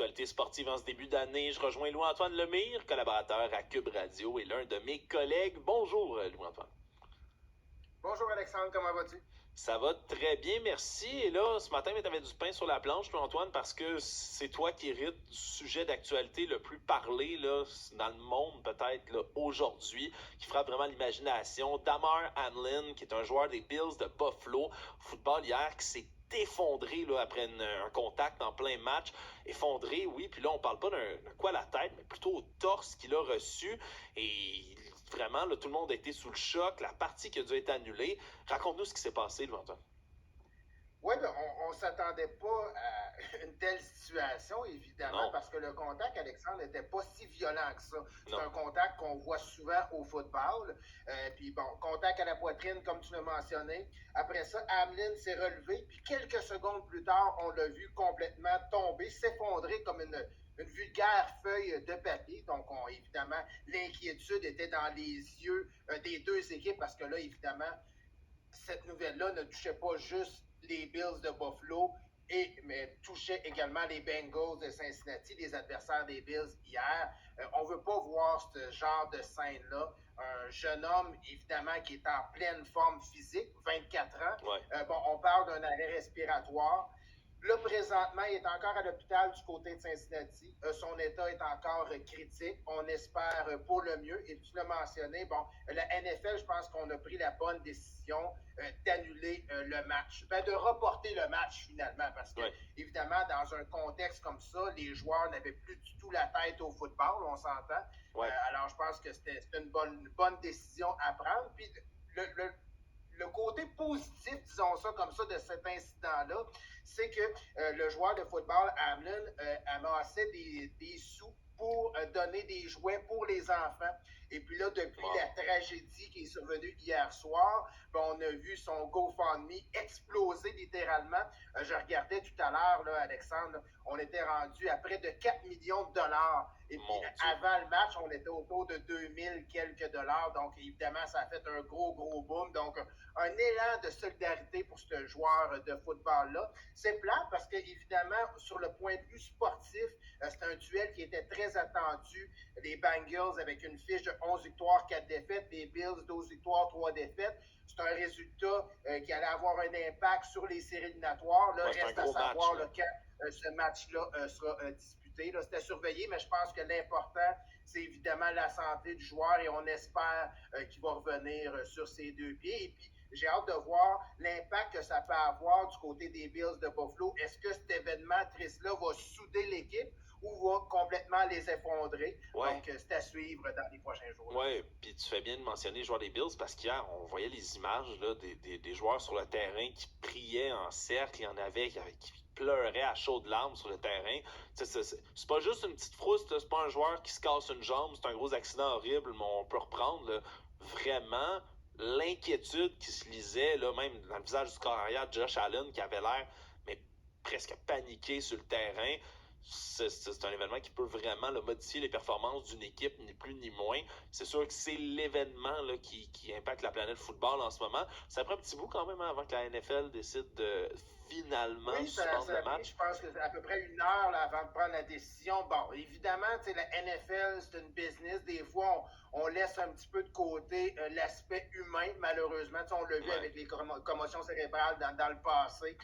l'actualité sportive en ce début d'année. Je rejoins Louis-Antoine Lemire, collaborateur à Cube Radio et l'un de mes collègues. Bonjour Louis-Antoine. Bonjour Alexandre, comment vas-tu? Ça va très bien, merci. Et là, ce matin, tu avais du pain sur la planche, Louis-Antoine, parce que c'est toi qui hérites du sujet d'actualité le plus parlé là, dans le monde, peut-être, là, aujourd'hui, qui frappe vraiment l'imagination. Damar Hamlin, qui est un joueur des Bills de Buffalo, football hier, qui s'est effondré là, après un contact en plein match. Effondré, oui, puis là, on parle pas d'un quoi à la tête, mais plutôt au torse qu'il a reçu. Et vraiment, là, tout le monde a été sous le choc. La partie qui a dû être annulée. Raconte-nous ce qui s'est passé, Louis-Antoine. Oui, ben, on ne s'attendait pas à une telle situation, évidemment, Non. parce que le contact, Alexandre, n'était pas si violent que ça. C'est Non. un contact qu'on voit souvent au football. Puis bon, contact à la poitrine, comme tu l'as mentionné. Après ça, Hamlin s'est relevé, puis quelques secondes plus tard, on l'a vu complètement tomber, s'effondrer comme une vulgaire feuille de papier. Donc, évidemment, l'inquiétude était dans les yeux des deux équipes, parce que là, évidemment, cette nouvelle-là ne touchait pas juste les Bills de Buffalo, mais touchait également les Bengals de Cincinnati, les adversaires des Bills hier. On ne veut pas voir ce genre de scène-là. Un jeune homme, évidemment, qui est en pleine forme physique, 24 ans. Ouais. On parle d'un arrêt respiratoire. Là, présentement, il est encore à l'hôpital du côté de Cincinnati. Son état est encore critique. On espère pour le mieux. Et tu l'as mentionné, la NFL, je pense qu'on a pris la bonne décision d'annuler le match. De reporter le match, finalement, parce que, évidemment, dans un contexte comme ça, les joueurs n'avaient plus du tout la tête au football, on s'entend. Alors, je pense que c'était une bonne décision à prendre. Puis, le côté positif, disons ça comme ça, de cet incident-là, c'est que le joueur de football, Hamlin, amassait des sous pour donner des jouets pour les enfants. Et puis là, depuis la tragédie qui est survenue hier soir, on a vu son GoFundMe exploser littéralement. Je regardais tout à l'heure, là, Alexandre, on était rendu à près de 4 millions de dollars. Et puis, avant le match, on était autour de 2000 quelques dollars. Donc, évidemment, ça a fait un gros boom. Donc, un élan de solidarité pour ce joueur de football-là. C'est plate parce que, évidemment, sur le point de vue sportif, c'est un duel qui était très attendu. Les Bengals avec une fiche de 11 victoires, 4 défaites. Les Bills, 12 victoires, 3 défaites. C'est un résultat qui allait avoir un impact sur les séries éliminatoires. Là, reste à savoir quand ce match-là sera disputé. Là, c'était surveillé, mais je pense que l'important, c'est évidemment la santé du joueur et on espère qu'il va revenir sur ses deux pieds. Et puis, j'ai hâte de voir l'impact que ça peut avoir du côté des Bills de Buffalo. Est-ce que cet événement triste-là va souder l'équipe ou va complètement les effondrer? Donc, c'est à suivre dans les prochains jours. Oui, puis tu fais bien de mentionner les joueurs des Bills parce qu'hier, on voyait les images là, des joueurs sur le terrain qui priaient en cercle. Il y en avait qui pleuraient à chaudes larmes sur le terrain. C'est pas juste une petite frousse, c'est pas un joueur qui se casse une jambe, c'est un gros accident horrible, mais on peut reprendre là, vraiment l'inquiétude qui se lisait, là, même dans le visage du corps arrière de Josh Allen, qui avait l'air presque paniqué sur le terrain. C'est un événement qui peut vraiment là, modifier les performances d'une équipe, ni plus ni moins. C'est sûr que c'est l'événement là, qui impacte la planète football en ce moment. Ça prend un petit bout quand même avant que la NFL décide de finalement suspendre le match. Je pense que c'est à peu près 1 heure là, avant de prendre la décision. Bon, évidemment, la NFL, c'est une business. Des fois, on laisse un petit peu de côté l'aspect humain, malheureusement. On l'a vu avec les commotions cérébrales dans le passé.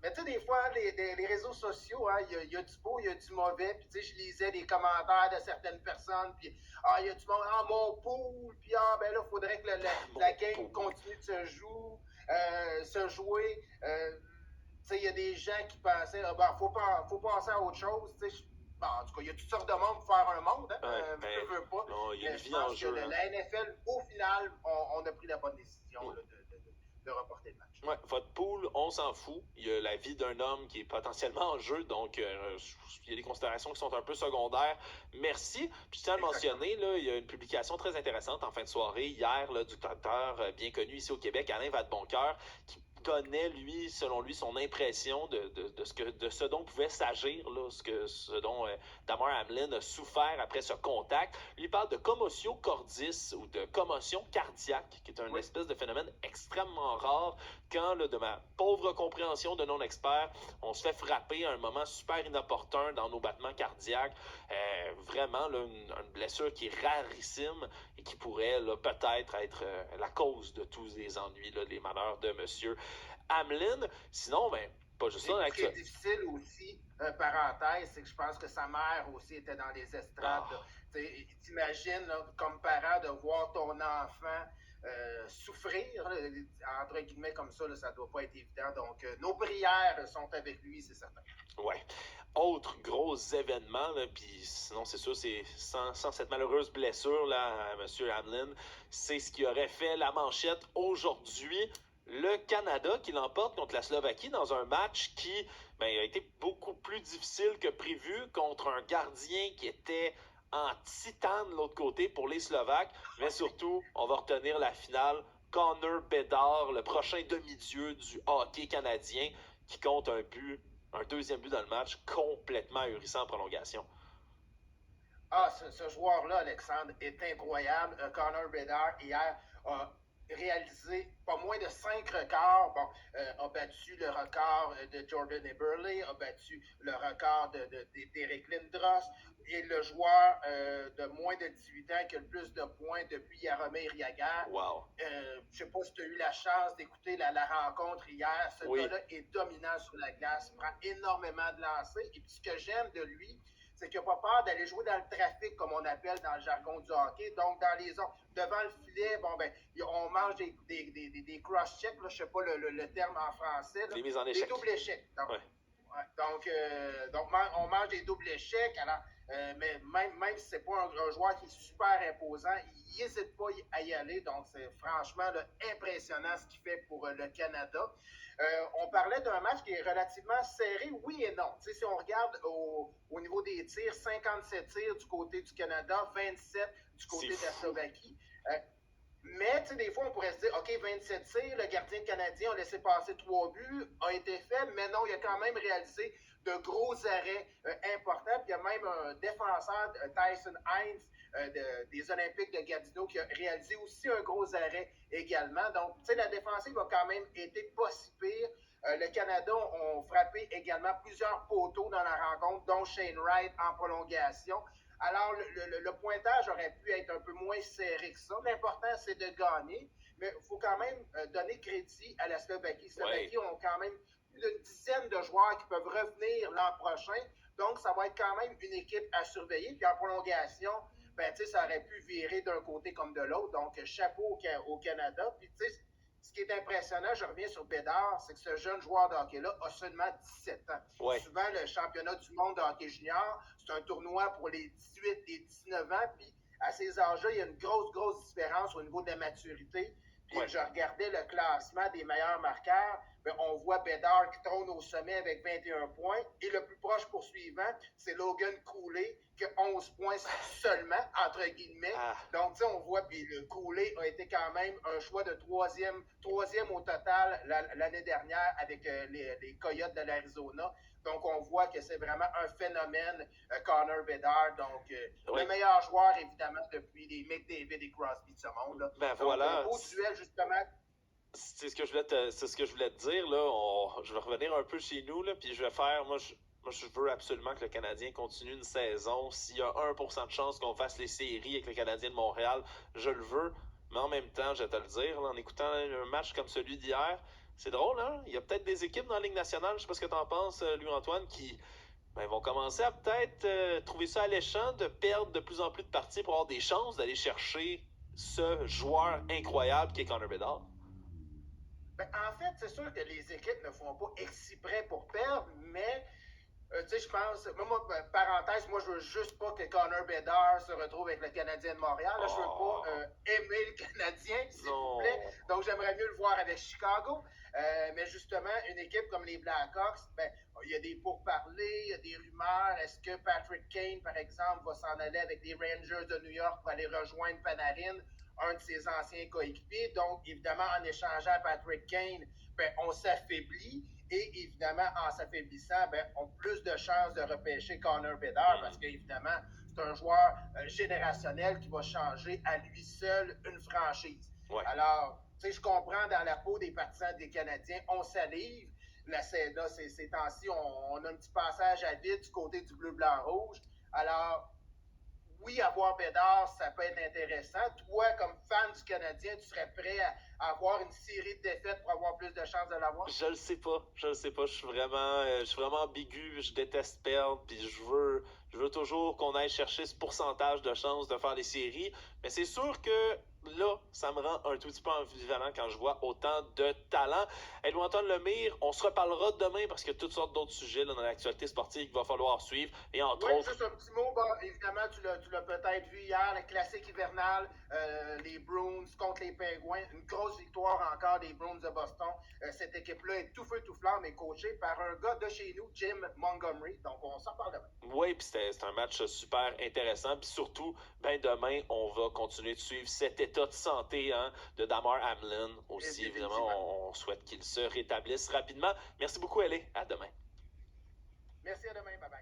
Mais tu sais, des fois, les réseaux sociaux, il y a du beau, il y a du mauvais. Puis tu sais, je lisais les commentaires de certaines personnes, puis il y a du monde, mon pool, puis ben là, il faudrait que la game continue de se jouer. Tu sais, il y a des gens qui pensaient, faut penser à autre chose. Tu sais, en tout cas, il y a toutes sortes de monde pour faire un monde. Je veux pas. Non, il y a une je vie en pense jeu. Que la NFL, au final, on a pris la bonne décision de reporter le match. Ouais, votre pool, on s'en fout. Il y a la vie d'un homme qui est potentiellement en jeu, donc il y a des considérations qui sont un peu secondaires. Merci. Puis je tiens à le mentionner, là, il y a une publication très intéressante en fin de soirée, hier, là, du docteur bien connu ici au Québec, Alain Vadeboncoeur, qui donnait, lui, selon lui, son impression de ce dont pouvait s'agir, là, ce dont Damar Hamlin a souffert après ce contact. Lui parle de commotio cordis ou de commotion cardiaque, qui est un espèce de phénomène extrêmement rare quand, là, de ma pauvre compréhension de non-expert, on se fait frapper à un moment super inopportun dans nos battements cardiaques. Vraiment, là, une blessure qui est rarissime et qui pourrait là, peut-être être la cause de tous les ennuis, là, les malheurs de monsieur Hamlin. Sinon, ben, pas juste ça. Ce qui est difficile aussi, parenthèse, c'est que je pense que sa mère aussi était dans les estrades. T'imagines, comme parent, de voir ton enfant souffrir, là, entre guillemets, comme ça, là, ça doit pas être évident. Donc, nos prières sont avec lui, c'est certain. Ouais. Autre gros événement, puis sinon, c'est sûr, c'est sans cette malheureuse blessure là, à M. Hamlin, c'est ce qui aurait fait la manchette aujourd'hui. Le Canada qui l'emporte contre la Slovaquie dans un match qui a été beaucoup plus difficile que prévu contre un gardien qui était en titane de l'autre côté pour les Slovaques. Mais surtout, on va retenir la finale. Connor Bedard, le prochain demi-dieu du hockey canadien, qui compte un deuxième but dans le match complètement ahurissant en prolongation. Ah, ce joueur-là, Alexandre, est incroyable. Connor Bedard, hier, a réalisé pas moins de 5 records. Bon, a battu le record de Jordan Eberle, a battu le record d'Eric Lindros, et le joueur de moins de 18 ans qui a le plus de points depuis Jaromir Jagr. Wow. Je ne sais pas si tu as eu la chance d'écouter la rencontre hier. Ce gars-là est dominant sur la glace, prend énormément de lancers. Et puis ce que j'aime de lui, c'est qu'il n'a pas peur d'aller jouer dans le trafic, comme on appelle dans le jargon du hockey. Donc, dans les zones, devant le filet, bon, ben, on mange des cross-checks, je ne sais pas le terme en français. Là, des mises en échec. Des doubles échecs. Donc, on mange des doubles échecs. Alors, mais même si ce n'est pas un joueur qui est super imposant, il n'hésite pas à y aller. Donc, c'est franchement là, impressionnant ce qu'il fait pour le Canada. On parlait d'un match qui est relativement serré, oui et non. T'sais, si on regarde au niveau des tirs, 57 tirs du côté du Canada, 27 du côté de la Slovaquie. Mais des fois, on pourrait se dire, OK, 27 tirs, le gardien canadien a laissé passer 3 buts, a été faible, mais non, il a quand même réalisé de gros arrêts importants. Puis il y a même un défenseur, Tyson Hines, des Olympiques de Gatineau, qui a réalisé aussi un gros arrêt également. Donc, tu sais, la défensive a quand même été pas si pire. Le Canada ont frappé également plusieurs poteaux dans la rencontre, dont Shane Wright en prolongation. Alors, le pointage aurait pu être un peu moins serré que ça. L'important, c'est de gagner, mais il faut quand même donner crédit à la Slovaquie. Les Slovaquies ont quand même plus d'une dizaine de joueurs qui peuvent revenir l'an prochain. Donc, ça va être quand même une équipe à surveiller. Puis en prolongation, ben, ça aurait pu virer d'un côté comme de l'autre. Donc, chapeau au Canada. Puis, tu sais, ce qui est impressionnant, je reviens sur Bédard, c'est que ce jeune joueur de hockey-là a seulement 17 ans. Ouais. Souvent, le championnat du monde de hockey junior, c'est un tournoi pour les 18 et 19 ans. Puis, à ces âges-là, il y a une grosse différence au niveau de la maturité. Puis, je regardais le classement des meilleurs marqueurs. Bien, on voit Bédard qui trône au sommet avec 21 points. Et le plus proche poursuivant, c'est Logan Cooley qui a 11 points seulement, entre guillemets. Donc, tu sais, on voit, puis le Cooley a été quand même un choix de troisième au total l'année dernière avec les Coyotes de l'Arizona. Donc, on voit que c'est vraiment un phénomène, Connor Bedard. Donc, le meilleur joueur, évidemment, depuis les McDavid et Crosby de ce monde. Là. Ben donc, voilà. Un beau duel, justement. C'est ce que je voulais te dire. Là. Je vais revenir un peu chez nous, là, puis je vais faire... Moi, je veux absolument que le Canadien continue une saison. S'il y a 1% de chance qu'on fasse les séries avec le Canadien de Montréal, je le veux. Mais en même temps, je vais te le dire, là, en écoutant un match comme celui d'hier, c'est drôle, hein? Il y a peut-être des équipes dans la Ligue nationale, je sais pas ce que tu en penses, Louis-Antoine, qui vont commencer à peut-être trouver ça alléchant de perdre de plus en plus de parties pour avoir des chances d'aller chercher ce joueur incroyable qui est Connor Bedard. Ben, en fait, c'est sûr que les équipes ne font pas exprès pour perdre, mais tu sais, je pense, parenthèse, moi, je veux juste pas que Connor Bedard se retrouve avec le Canadien de Montréal. Là, je veux pas aimer le Canadien, s'il vous plaît. Donc, j'aimerais mieux le voir avec Chicago. Mais justement, une équipe comme les Blackhawks, ben, il y a des pourparlers, il y a des rumeurs. Est-ce que Patrick Kane, par exemple, va s'en aller avec les Rangers de New York pour aller rejoindre Panarin? un de ses anciens coéquipiers. Donc, évidemment, en échangeant Patrick Kane, ben, on s'affaiblit. Et évidemment, en s'affaiblissant, ben, on a plus de chances de repêcher Connor Bedard parce qu'évidemment, c'est un joueur générationnel qui va changer à lui seul une franchise. Ouais. Alors, tu sais, je comprends dans la peau des partisans des Canadiens, on salive. Là, ces temps-ci, on a un petit passage à vide du côté du bleu-blanc-rouge. Alors, oui, avoir Bédard, ça peut être intéressant. Toi, comme fan du Canadien, tu serais prêt à avoir une série de défaites pour avoir plus de chances de l'avoir? Je le sais pas. Je suis vraiment ambigu. Je déteste perdre. Puis je veux toujours qu'on aille chercher ce pourcentage de chances de faire les séries. Mais c'est sûr que là, ça me rend un tout petit peu ambivalent quand je vois autant de talent. Edouard-Antoine Lemire, on se reparlera demain parce qu'il y a toutes sortes d'autres sujets là, dans l'actualité sportive qu'il va falloir suivre. Et entre autres... Juste un petit mot. Bon, évidemment, tu l'as peut-être vu hier, le classique hivernal, les Bruins contre les Penguins. Une grosse victoire encore des Bruins de Boston. Cette équipe-là est tout feu, tout flamme et coachée par un gars de chez nous, Jim Montgomery. Donc, on s'en reparle demain. Oui, puis c'est un match super intéressant. Puis surtout, ben demain, on va continuer de suivre cet état de santé de Damar Hamlin aussi. Évidemment, on souhaite qu'il se rétablisse rapidement. Merci beaucoup, Ellie. À demain. Merci, à demain. Bye-bye.